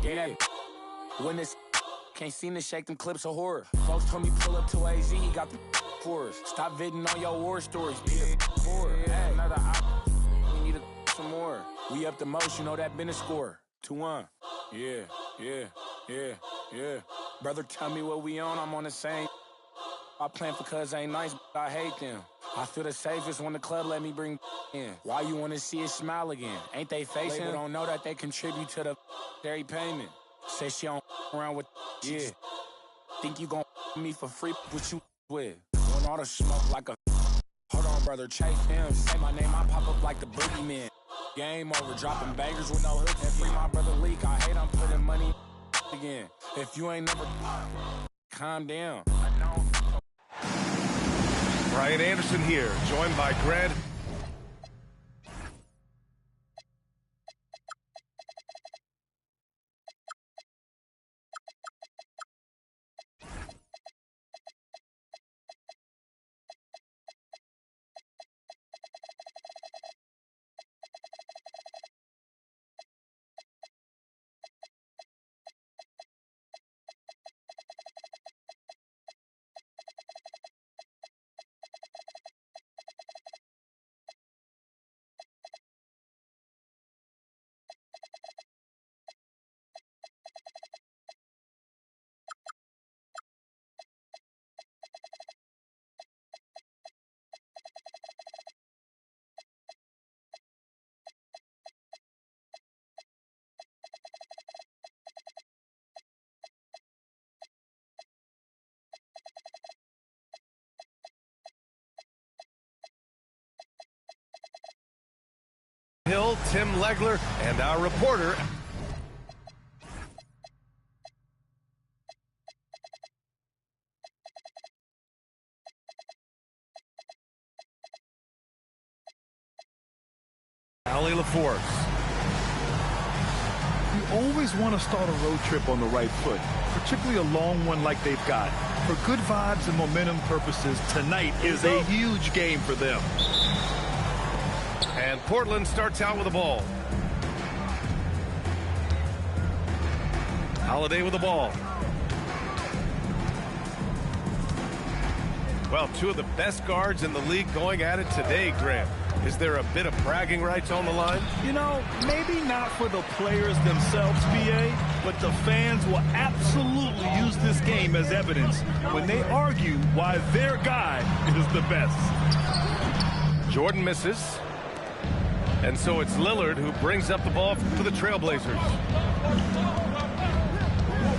Yeah. When this can't seem to shake them clips of horror. Folks told me pull up to AZ, he got the for us. Stop viding on your war stories, be the for it. Hey, another op. We need some more. We up the most, you know that been a score. 2-1. Yeah. Brother, tell me what we on, I'm on the same. I plan for cuz ain't nice, but I hate them. I feel the safest when the club let me bring in. Why you wanna see it smile again? Ain't they facing? Label don't know that they contribute to the dairy payment. Say she don't around with, yeah. Think you gon' me for free, what you with? Want all the smoke like a, hold on brother, chase him. Say my name, I pop up like the boogeyman. Game over, dropping bangers with no hooks. And free my brother Leak, I hate I'm putting money again. If you ain't never, calm down. Brian Anderson here, joined by Grant. Hill, Tim Legler, and our reporter. Ali LaForce. You always want to start a road trip on the right foot, particularly a long one like they've got. For good vibes and momentum purposes, tonight is a huge game for them. And Portland starts out with the ball. Holiday with the ball. Well, two of the best guards in the league going at it today, Grant. Is there a bit of bragging rights on the line? You know, maybe not for the players themselves, BA, but the fans will absolutely use this game as evidence when they argue why their guy is the best. Jordan misses. And so it's Lillard who brings up the ball for the Trailblazers.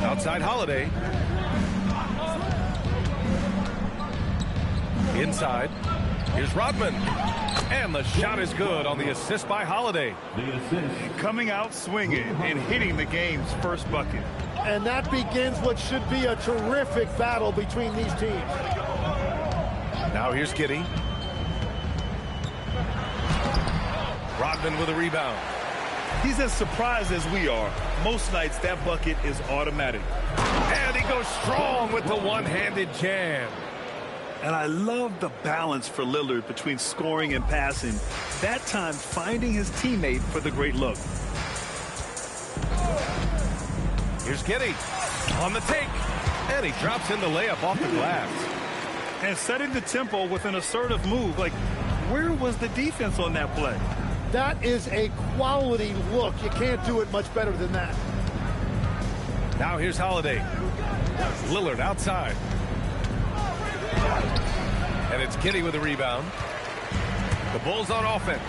Outside Holiday. Inside. Here's Rodman. And the shot is good on the assist by Holiday. Coming out swinging and hitting the game's first bucket. And that begins what should be a terrific battle between these teams. Now here's Giddey. Rodman with a rebound. He's as surprised as we are. Most nights that bucket is automatic. And he goes strong with the one-handed jam. And I love the balance for Lillard between scoring and passing. That time finding his teammate for the great look. Here's Giddey on the take. And he drops in the layup off the glass. And setting the tempo with an assertive move. Like, where was the defense on that play? That is a quality look. You can't do it much better than that. Now here's Holiday. Lillard outside. And it's Giddey with a rebound. The Bulls on offense.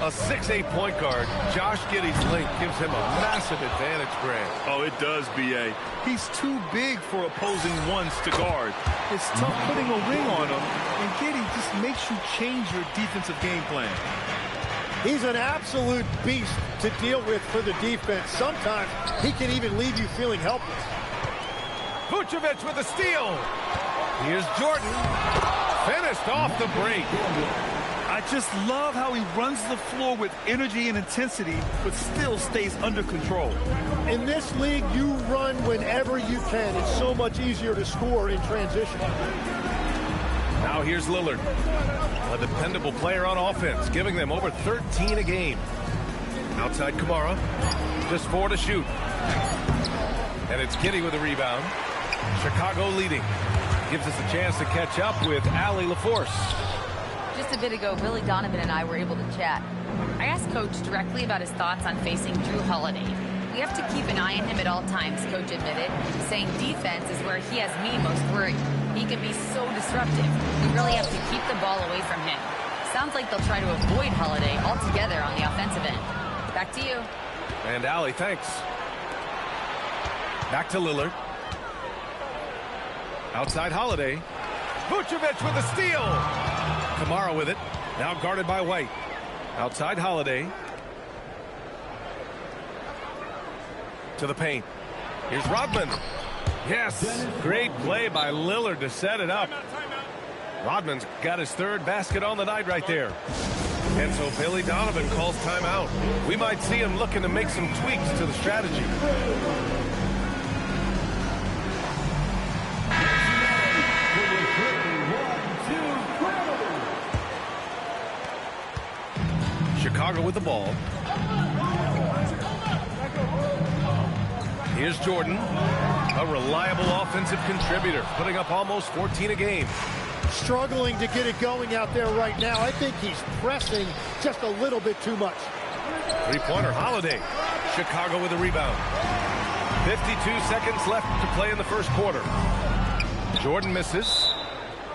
A 6'8" point guard. Josh Giddey's length gives him a massive advantage, Grant. Oh, it does, B.A. He's too big for opposing ones to guard. It's tough putting a ring on him, and Giddey just makes you change your defensive game plan. He's an absolute beast to deal with for the defense. Sometimes he can even leave you feeling helpless. Vucevic with a steal. Here's Jordan. Finished off the break. I just love how he runs the floor with energy and intensity, but still stays under control. In this league, you run whenever you can. It's so much easier to score in transition. Now here's Lillard. A dependable player on offense, giving them over 13 a game. Outside Kamara. Just 4 to shoot. And it's Giddey with a rebound. Chicago leading. Gives us a chance to catch up with Allie LaForce. Just a bit ago, Billy Donovan and I were able to chat. I asked Coach directly about his thoughts on facing Drew Holiday. We have to keep an eye on him at all times, Coach admitted, saying defense is where he has me most worried. He can be so disruptive. We really have to keep the ball away from him. Sounds like they'll try to avoid Holiday altogether on the offensive end. Back to you. And Allie, thanks. Back to Lillard. Outside Holiday. Vucevic with a steal. Kamara with it. Now guarded by White. Outside Holiday. To the paint. Here's Rodman. Yes. Great play by Lillard to set it up. Rodman's got his 3rd basket on the night right there. And so Billy Donovan calls timeout. We might see him looking to make some tweaks to the strategy. Chicago with the ball. Here's Jordan, a reliable offensive contributor, putting up almost 14 a game. Struggling to get it going out there right now. I think he's pressing just a little bit too much. 3-pointer Holiday. Chicago with a rebound. 52 seconds left to play in the first quarter. Jordan misses.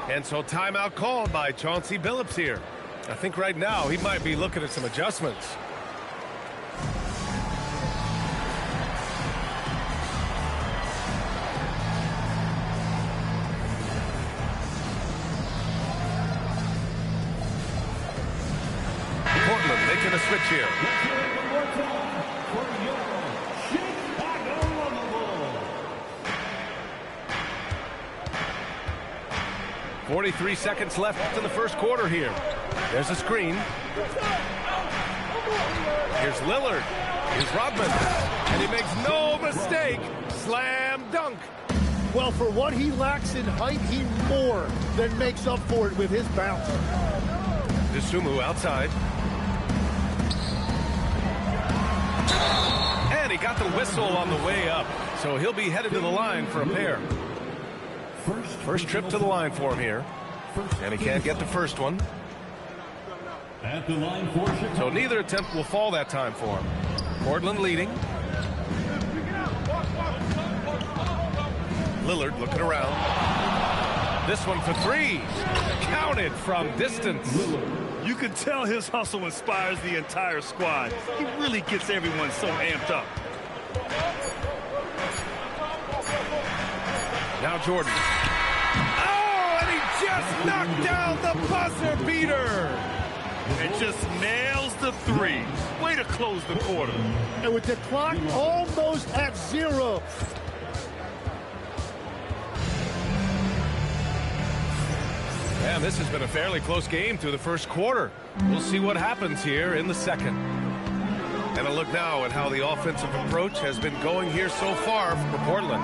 And so timeout called by Chauncey Billups here. I think right now he might be looking at some adjustments. Portland making a switch here. 43 seconds left in the first quarter here. There's a screen. Here's Lillard. Here's Rodman. And he makes no mistake. Slam dunk. Well, for what he lacks in height, he more than makes up for it with his bounce. Dosunmu outside. And he got the whistle on the way up. So he'll be headed to the line for a pair. First trip to the line for him here. And he can't get the first one. At the line for Chicago. So neither attempt will fall that time for him. Portland leading. Lillard looking around. This one for 3. Counted from distance. You can tell his hustle inspires the entire squad. He really gets everyone so amped up. Now Jordan. Oh, and he just knocked down the buzzer beater. And just nails the 3. Way to close the quarter. And with the clock almost at 0. Man, this has been a fairly close game through the first quarter. We'll see what happens here in the second. And a look now at how the offensive approach has been going here so far for Portland.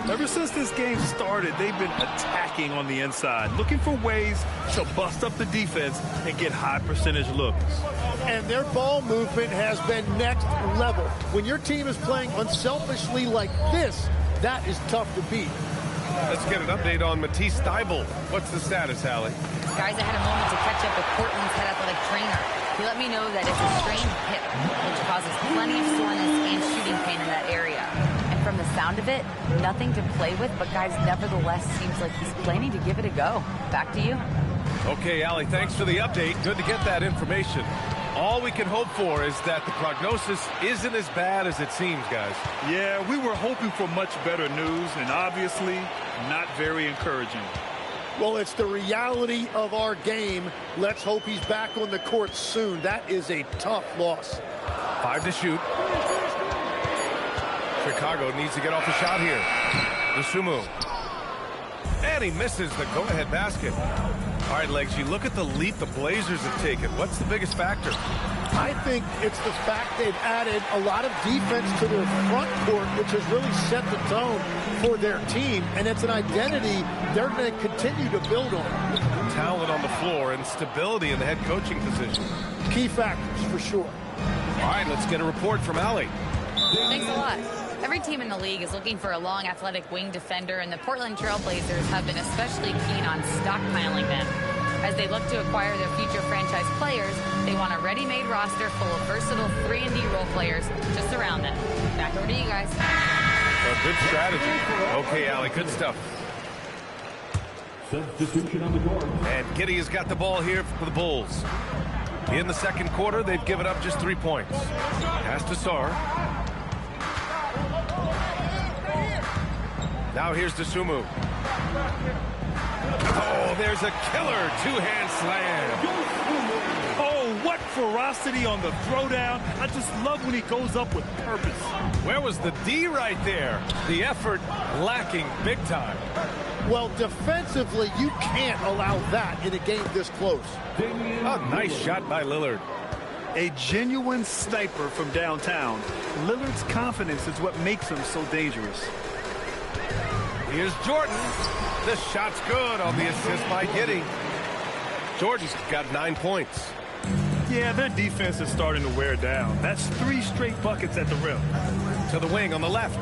Ever since this game started, they've been attacking on the inside, looking for ways to bust up the defense and get high percentage looks. And their ball movement has been next level. When your team is playing unselfishly like this, that is tough to beat. Let's get an update on Matisse Thybulle. What's the status, Allie? Guys, I had a moment to catch up with Portland's head athletic trainer. He let me know that it's a strained hip, which causes plenty of soreness and shooting pain in that area. And from the sound of it, nothing to play with, but guys, nevertheless, seems like he's planning to give it a go. Back to you. Okay, Allie, thanks for the update. Good to get that information. All we can hope for is that the prognosis isn't as bad as it seems, guys. Yeah, we were hoping for much better news, and obviously not very encouraging. Well, it's the reality of our game. Let's hope he's back on the court soon. That is a tough loss. 5 to shoot. Chicago needs to get off the shot here. Dosunmu. And he misses the go-ahead basket. All right, Legs, you look at the leap the Blazers have taken. What's the biggest factor? I think it's the fact they've added a lot of defense to their front court, which has really set the tone for their team. And it's an identity they're going to continue to build on. Talent on the floor and stability in the head coaching position. Key factors, for sure. All right, let's get a report from Allie. Thanks a lot. Every team in the league is looking for a long, athletic wing defender, and the Portland Trail Blazers have been especially keen on stockpiling them. As they look to acquire their future franchise players, they want a ready-made roster full of versatile 3-and-D role players to surround them. Back over to you guys. Well, good strategy. Okay, Allie, good stuff. Substitution on the court. And Giddey has got the ball here for the Bulls. In the second quarter, they've given up just 3 points. Pass to Sarr. Now here's DeSumo. Oh, there's a killer two-hand slam. Oh, what ferocity on the throwdown. I just love when he goes up with purpose. Where was the D right there? The effort lacking big time. Well, defensively, you can't allow that in a game this close. A nice shot by Lillard. A genuine sniper from downtown. Lillard's confidence is what makes him so dangerous. Here's Jordan. The shot's good on the assist by Giddey. Jordan's got 9 points. Yeah, their defense is starting to wear down. That's 3 straight buckets at the rim. To the wing on the left.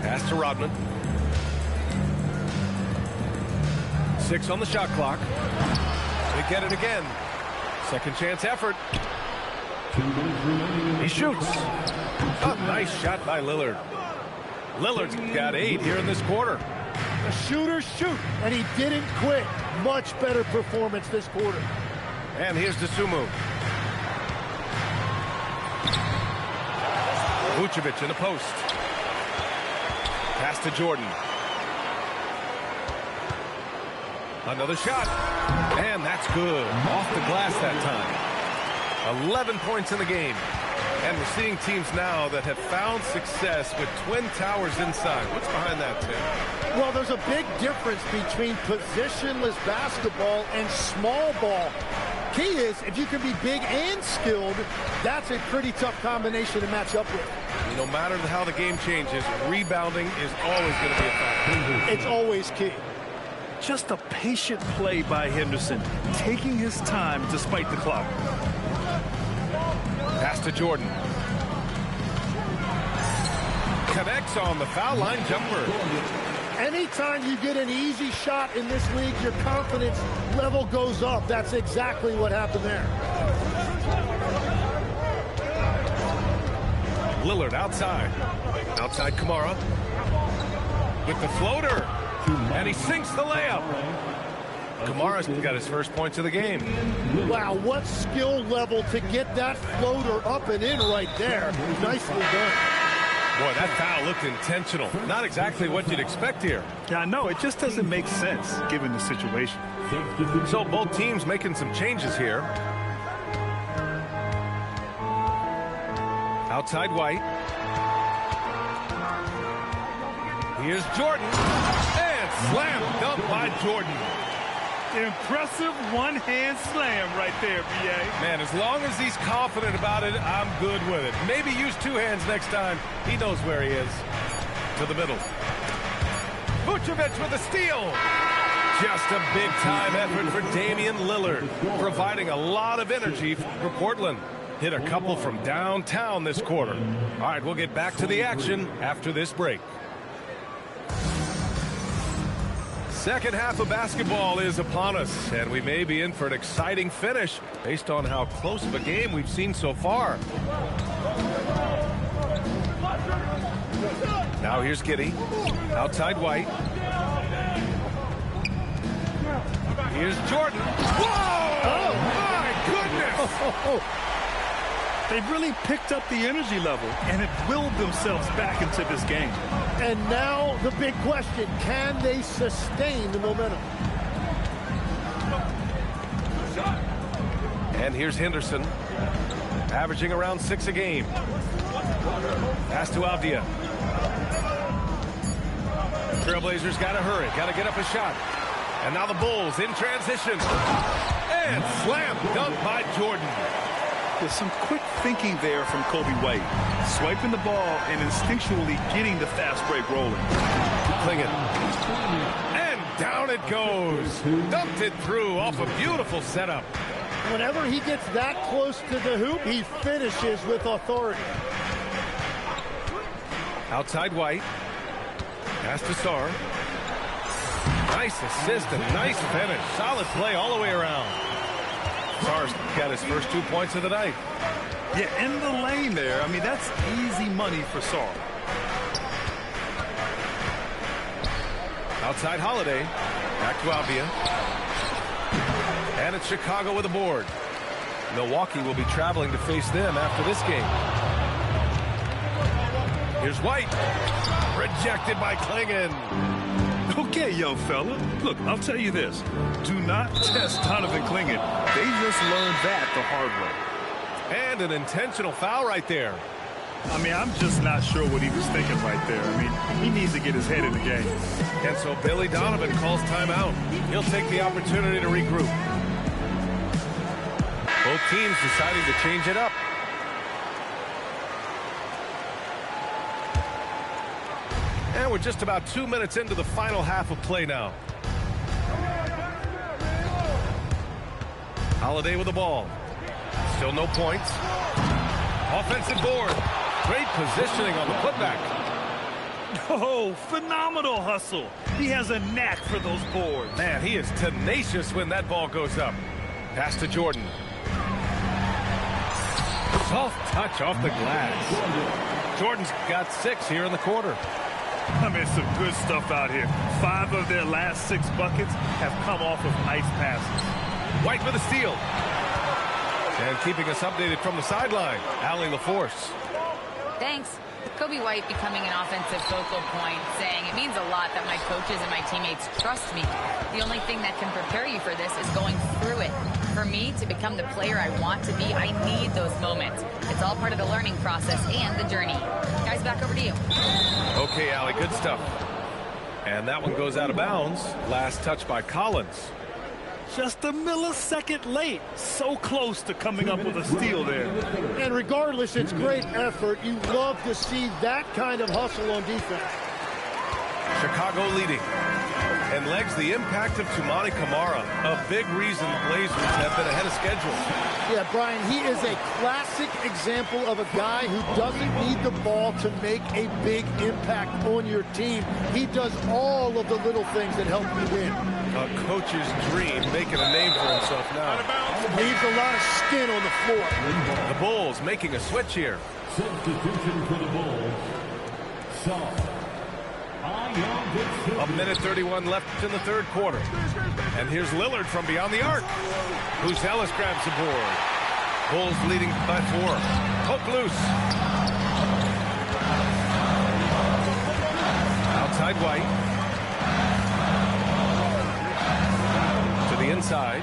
Pass to Rodman. 6 on the shot clock. They get it again. Second chance effort. 2 minutes remaining. He shoots. A nice shot by Lillard. Lillard's got 8 here in this quarter. The shooters shoot, and he didn't quit. Much better performance this quarter. And here's DeSumo. Vucevic in the post. Pass to Jordan. Another shot. And that's good. Off the glass that time. 11 points in the game. And we're seeing teams now that have found success with twin towers inside. What's behind that, Tim? Well, there's a big difference between positionless basketball and small ball. Key is, if you can be big and skilled, that's a pretty tough combination to match up with. No matter how the game changes, rebounding is always going to be a factor. It's always key. Just a patient play by Henderson, taking his time despite the clock. Pass to Jordan. Connects on the foul line jumper. Anytime you get an easy shot in this league, your confidence level goes up. That's exactly what happened there. Lillard outside. Outside Kamara. With the floater. And he sinks the layup. Kamara's got his first points of the game. Wow, what skill level to get that floater up and in right there. Nicely done. Boy, that foul looked intentional. Not exactly what you'd expect here. Yeah, I know. It just doesn't make sense given the situation. So both teams making some changes here. Outside White. Here's Jordan. And slam dunk by Jordan. Impressive one-hand slam right there, B.A. Man, as long as he's confident about it, I'm good with it. Maybe use 2 hands next time. He knows where he is. To the middle. Vucevic with a steal. Just a big-time effort for Damian Lillard, providing a lot of energy for Portland. Hit a couple from downtown this quarter. All right, we'll get back to the action after this break. Second half of basketball is upon us, and we may be in for an exciting finish based on how close of a game we've seen so far. Now here's Giddey. Outside White. Here's Jordan. Whoa! Oh, my goodness! They've really picked up the energy level and have willed themselves back into this game. And now the big question, can they sustain the momentum? And here's Henderson, averaging around 6 a game. Pass to Avdia. Trailblazers got to hurry, got to get up a shot. And now the Bulls in transition. And slam dunk by Jordan. There's some quick thinking there from Kobe White. Swiping the ball and instinctually getting the fast break rolling. Clingan. And down it goes. Dumped it through off a beautiful setup. Whenever he gets that close to the hoop, he finishes with authority. Outside White. Pass to Sarr. Nice assist and nice finish. Solid play all the way around. Sarr's got his first 2 points of the night. Yeah, in the lane there. I mean, that's easy money for Sarr. Outside Holiday. Back to Avia. And it's Chicago with a board. Milwaukee will be traveling to face them after this game. Here's White. Rejected by Klingon. Okay, young fella. Look, I'll tell you this. Do not test Donovan Klingon. They just learned that the hard way. And an intentional foul right there. I mean, I'm just not sure what he was thinking right there. I mean, he needs to get his head in the game. And so Billy Donovan calls timeout. He'll take the opportunity to regroup. Both teams deciding to change it up. And we're just about 2 minutes into the final half of play now. Holiday with the ball. Still no points. Offensive board. Great positioning on the putback. Oh, phenomenal hustle. He has a knack for those boards. Man, he is tenacious when that ball goes up. Pass to Jordan. Soft touch off the glass. Jordan's got 6 here in the quarter. I mean, some good stuff out here. 5 of their last 6 buckets have come off of nice passes. White with a steal. And keeping us updated from the sideline, Allie LaForce. Thanks. Coby White becoming an offensive focal point, saying it means a lot that my coaches and my teammates trust me. The only thing that can prepare you for this is going through it. For me to become the player I want to be, I need those moments. It's all part of the learning process and the journey. Guys, back over to you. Okay, Allie, good stuff. And that one goes out of bounds. Last touch by Collins. Just a millisecond late. So close to coming up with a steal there. And regardless, it's great effort. You love to see that kind of hustle on defense. Chicago leading. And legs the impact of Toumani Camara. A big reason the Blazers have been ahead of schedule. Yeah, Brian, he is a classic example of a guy who doesn't need the ball to make a big impact on your team. He does all of the little things that help you win. A coach's dream, making a name for himself now. Leaves a lot of skin on the floor. The Bulls making a switch here. Substitution for the Bulls. A minute 31 left in the third quarter. And here's Lillard from beyond the arc. Buzelis grabs the board. Bulls leading by 4. Hook loose. Outside White. To the inside.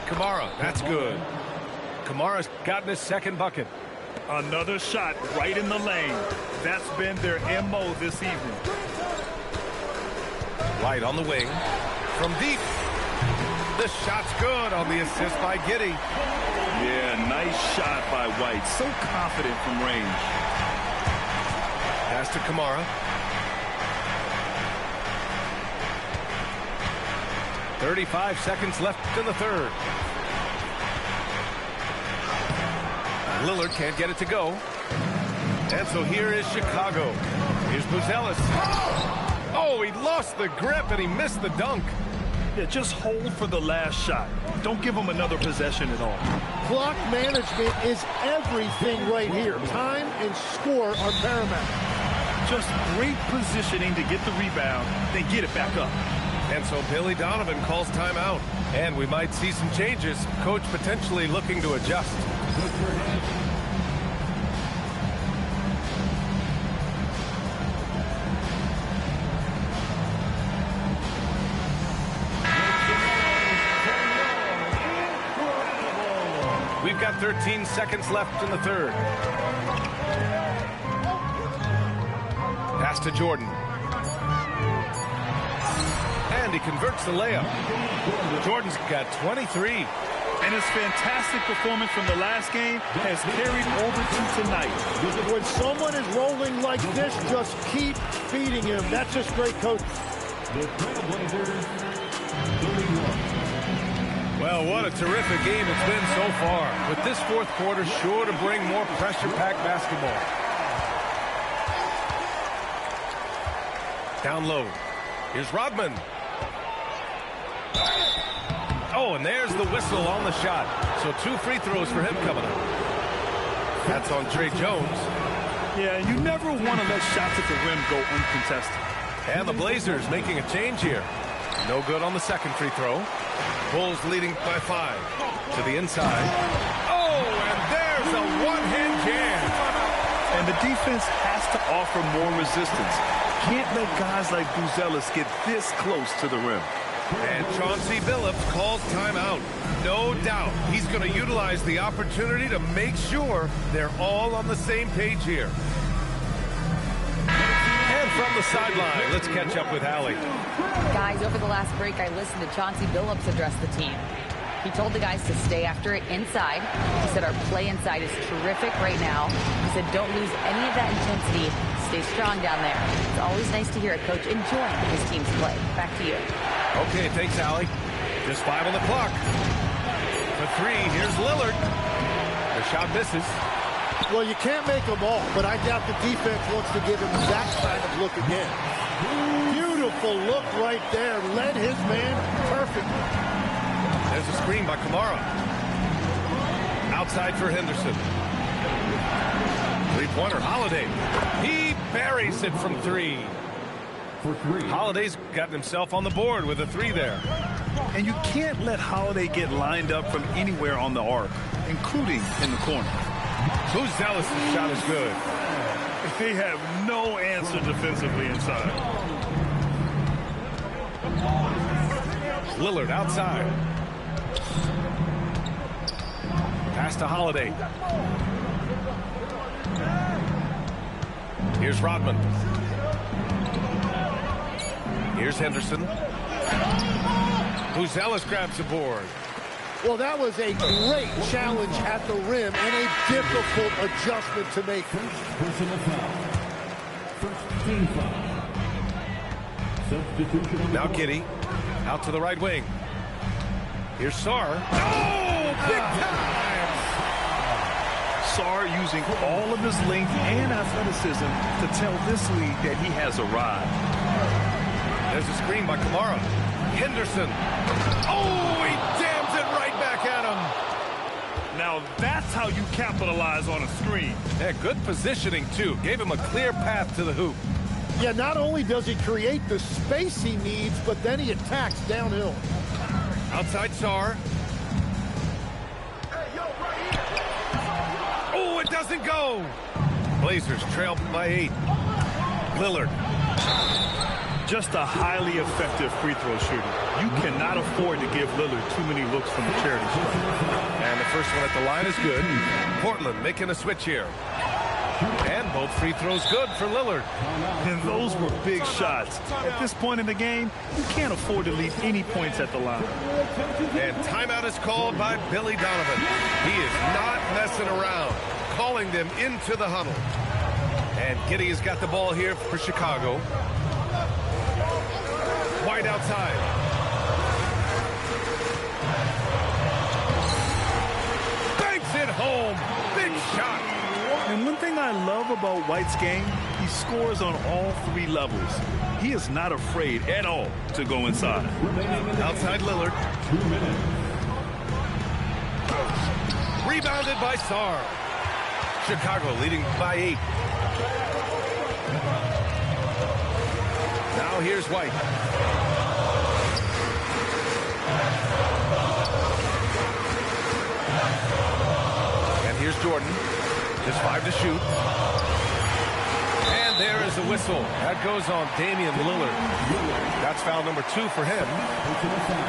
Camara, that's good. Camara's gotten his second bucket. Another shot right in the lane. That's been their MO this evening. White on the wing. From deep. The shot's good on the assist by Giddey. Yeah, nice shot by White. So confident from range. Pass to Camara. 35 seconds left in the third. Lillard can't get it to go. And so here is Chicago. Here's Buzelis. Oh, he lost the grip and he missed the dunk. Yeah, just hold for the last shot. Don't give him another possession at all. Clock management is everything right here. Time and score are paramount. Just great positioning to get the rebound, then get it back up. And so Billy Donovan calls timeout. And we might see some changes. Coach potentially looking to adjust. We've got 13 seconds left in the third. Pass to Jordan. And he converts the layup. Jordan's got 23. And his fantastic performance from the last game has carried over to tonight. When someone is rolling like this, just keep feeding him. That's just great coaching. The Trailblazers, 31. Well, what a terrific game it's been so far. With this fourth quarter sure to bring more pressure-packed basketball. Down low. Here's Rodman. Oh, and there's the whistle on the shot. So 2 free throws for him coming up. That's on Trey Jones. Yeah, you never want to let shots at the rim go uncontested. And the Blazers making a change here. No good on the second free throw. Bulls leading by 5. To the inside. Oh, and there's a one-hand jam. And the defense has to offer more resistance. Can't let guys like Buzelis get this close to the rim. And Chauncey Billups calls timeout. No doubt he's going to utilize the opportunity to make sure they're all on the same page here. And from the sideline, let's catch up with Allie. Guys, over the last break, I listened to Chauncey Billups address the team. He told the guys to stay after it inside. He said our play inside is terrific right now. He said don't lose any of that intensity. Stay strong down there. It's always nice to hear a coach enjoying his team's play. Back to you. Okay, thanks, Allie. Just 5 on the clock. For 3, here's Lillard. The shot misses. Well, you can't make them all, but I doubt the defense wants to give him that kind of look again. Beautiful look right there. Led his man perfectly. There's a screen by Kamara. Outside for Henderson. Three-pointer, Holiday. He buries it from 3. For 3. Holiday's gotten himself on the board with a 3 there. And you can't let Holiday get lined up from anywhere on the arc, including in the corner. Buzelis' shot is good. They have no answer defensively inside. Lillard outside. Pass to Holiday. Here's Rodman. Here's Henderson. Buzelis grabs the board. Well, that was a great challenge at the rim and a difficult adjustment to make. Personal foul. First team foul. Substitution on the Now board. Giddey. Out to the right wing. Here's Sarr. Oh, big time! Sarr using all of his length and athleticism to tell this league that he has arrived. There's a screen by Kamara. Henderson. Oh, he jams it right back at him. Now that's how you capitalize on a screen. Yeah, good positioning, too. Gave him a clear path to the hoop. Yeah, not only does he create the space he needs, but then he attacks downhill. Outside Sarr. Oh, it doesn't go. Blazers trail by 8. Lillard. Just a highly effective free throw shooter. You cannot afford to give Lillard too many looks from the charity stripe. And the first one at the line is good. Portland making a switch here. And both free throws good for Lillard. And those were big shots. At this point in the game, you can't afford to leave any points at the line. And timeout is called by Billy Donovan. He is not messing around, calling them into the huddle. And Giddey has got the ball here for Chicago. White outside. Banks it home. Big shot. And one thing I love about White's game, he scores on all 3 levels. He is not afraid at all to go inside. Outside Lillard. 2 minutes. Rebounded by Sarr. Chicago leading by 8. Now here's White. And here's Jordan. Just 5 to shoot. And there is a whistle. That goes on Damian Lillard. That's foul number 2 for him. Personal foul.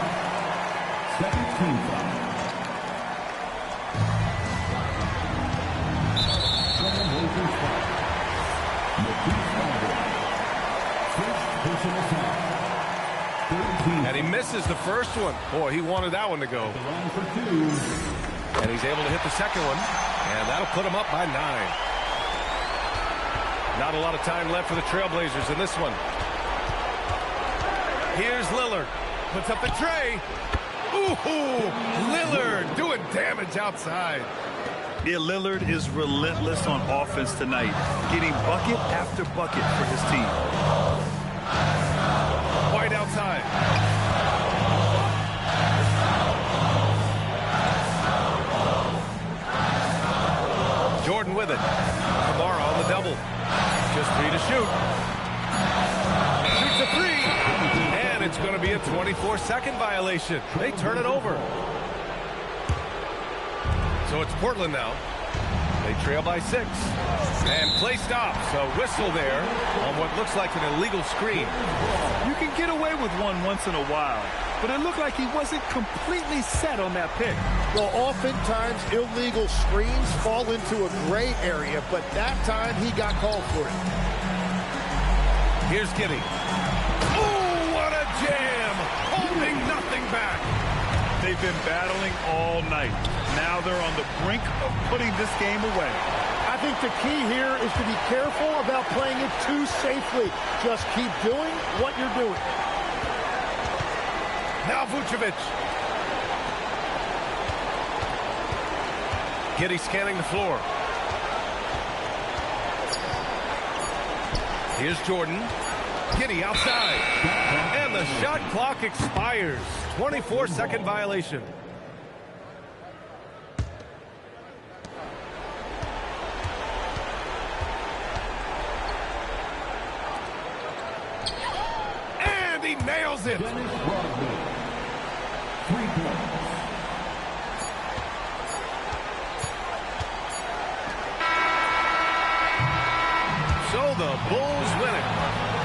Second team foul. Trailblazers foul. Matisse Thybulle. First personal foul. And he misses the first one. Boy, he wanted that one to go. And he's able to hit the second one. And that'll put him up by 9. Not a lot of time left for the Trailblazers in this one. Here's Lillard. Puts up the tray. Ooh, Lillard doing damage outside. Yeah, Lillard is relentless on offense tonight, getting bucket after bucket for his team. White outside. Jordan with it. Kamara on the double. Just 3 to shoot. Shoots a 3. And it's going to be a 24-second violation. They turn it over. So it's Portland now. They trail by 6. And play stops. A whistle there on what looks like an illegal screen. You can get away with one once in a while, but it looked like he wasn't completely set on that pick. Well, oftentimes illegal screens fall into a gray area, but that time he got called for it. Here's Giddey. Oh, what a jam! Holding nothing back. They've been battling all night. Now they're on the brink of putting this game away. I think the key here is to be careful about playing it too safely. Just keep doing what you're doing. Now Vucevic. Giddey scanning the floor. Here's Jordan. Giddey outside. And the shot clock expires. 24-second violation. And he nails it. Dennis Rodman. 3 points. So the Bulls win it.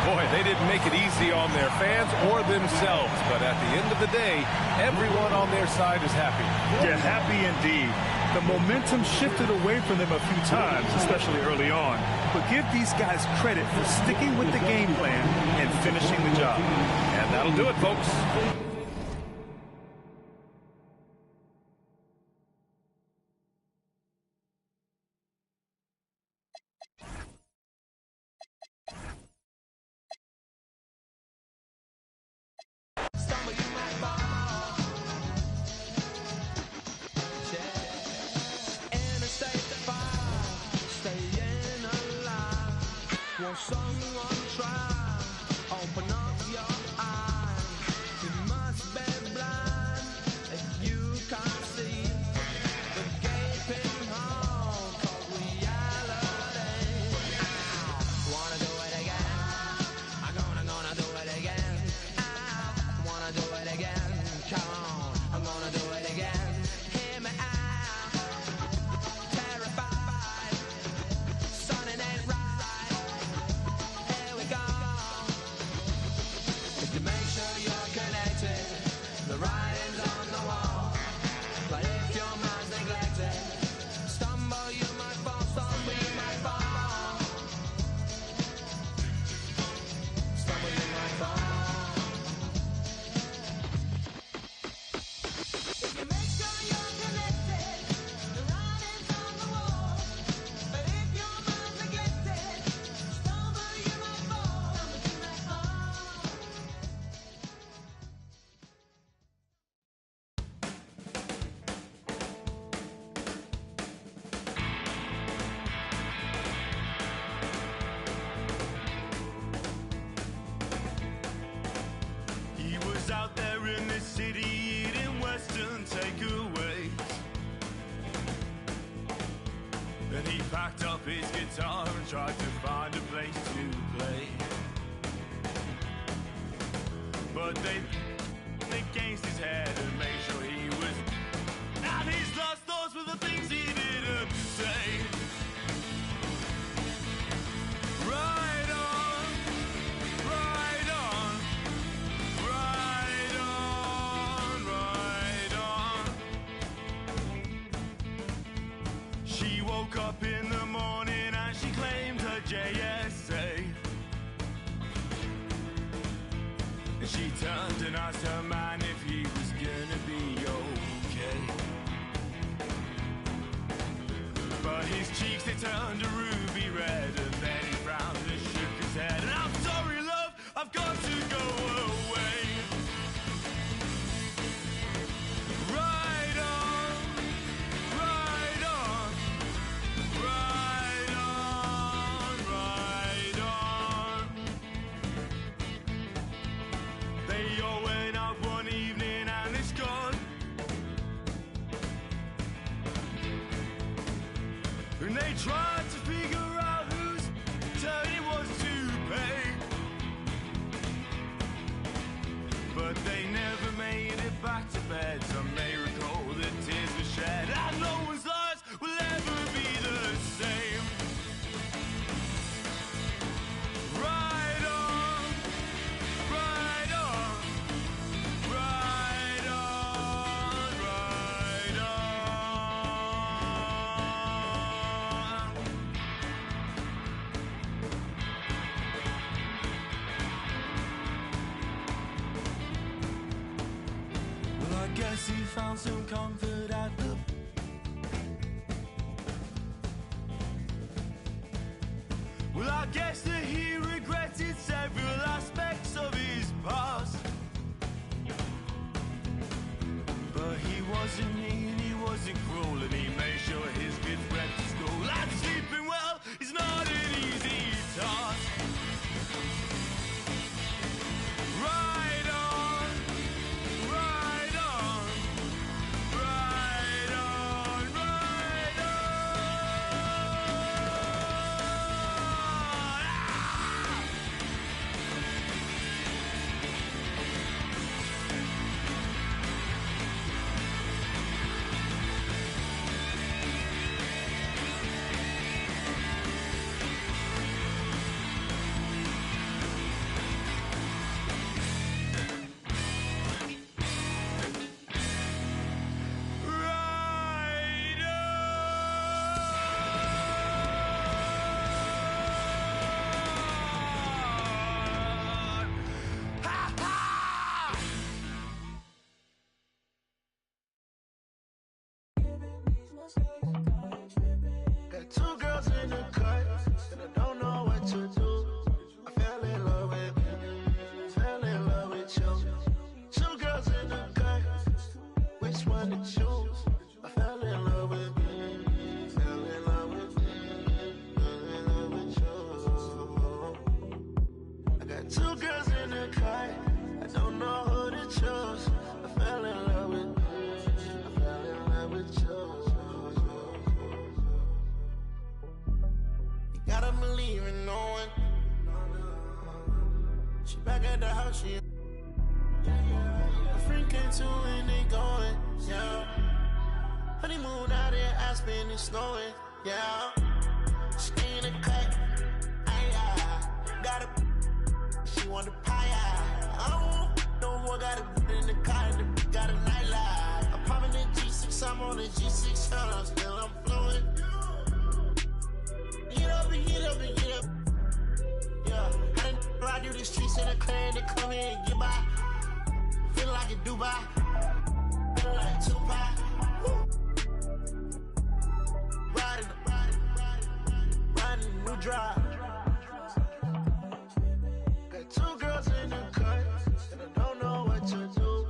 Boy, they didn't make it easy on their fans or themselves. But at the end of the day, everyone on their side is happy. Yeah, happy indeed. The momentum shifted away from them a few times, especially early on. But give these guys credit for sticking with the game plan and finishing the job. And that'll do it, folks. Out there in the city eating Western takeaways, and he packed up his guitar and tried to find a place to play. But they against his head and made sure he was and his last thoughts were the things he didn't say. Right on, right on. She woke up in the morning and she claimed her JSA. And she turned and asked her man if he was gonna be okay. But his cheeks, they turned a ruby red, and then he frowned and shook his head. And I'm sorry, love, I've got to go away. Ride on, ride on, ride on, ride on. They all went out one evening and it's gone. And they tried to figure out whose turn it was to pay, but they never made it back to bed. Some may recall the tears were shed, and no one's lives will ever be the same. Ride on, ride on, ride on, ride on. Well, I guess he found some comfort at the... Well, I guess that he regretted several aspects of his past. But he wasn't mean, he wasn't cruel, and he made sure his kids went to school. And sleeping well is not an easy task. Ride on, ride on, ride on, ride on. Got two girls in the cut, and I don't know what to do. I fell in love with you. Two girls in the cut, which one to choose? I fell in love with you. Fell in love with you. Fell in love with you. I got two girls in the cut, I don't know who to choose. I fell in love with you. I fell in love with you. Gotta believe in no one. She back at the house, she. A friend came to and they going, yeah. Honeymoon out in Aspen, it's snowing, yeah. Stay in the cut, got a. She want the pie, I don't no more, got a in the car, and got a nightlight. I'm popping the G6, I'm on the G6, I'm still I'm flowing. Get up and get up and get up. Yeah, I didn't ride through the streets in a clan to come here and get by. Feel like in Dubai. Feel like Tupac. Riding the new drive. Got two girls in the cut, and I don't know what to do.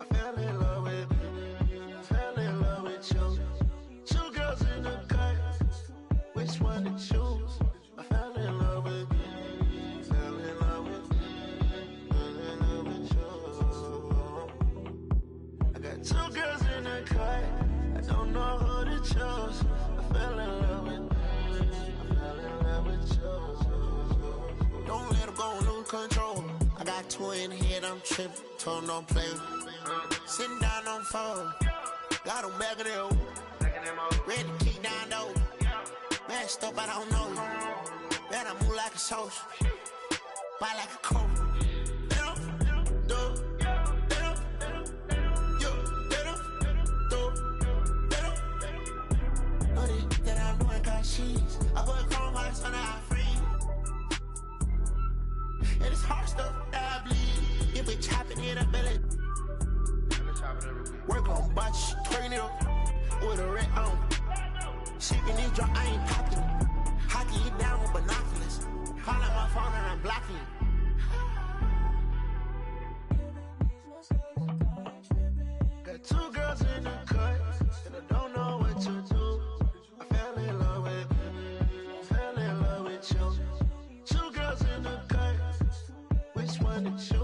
I fell in love with you. Fell in love with you. Two girls in the cut. Which one to choose? I fell in love with you. Fell in love with you. Fell in love with you. I got two girls in the cut. I don't know who to choose. I fell in love with you. I fell in love with you. Don't let them go, lose control. I got two in the head, I'm tripping. Told them don't play. Sitting down on phone. Got them back of their own. Ready to kick down though. Messed up, I don't know you. Man, I move like a soldier. Buy like a coat. Know that I'm doing got sheets. I put chrome hearts on the free. And it's hard stuff that I bleed. If we chop it need a belly. Work on botch, turn it up with a red on. She can need drop, I ain't popping. Hockey you down with binoculars. Call out my phone and I'm blocking you. Got two girls in the cut, and I don't know what to do. I fell in love with you. Two girls in the cut, which one to choose?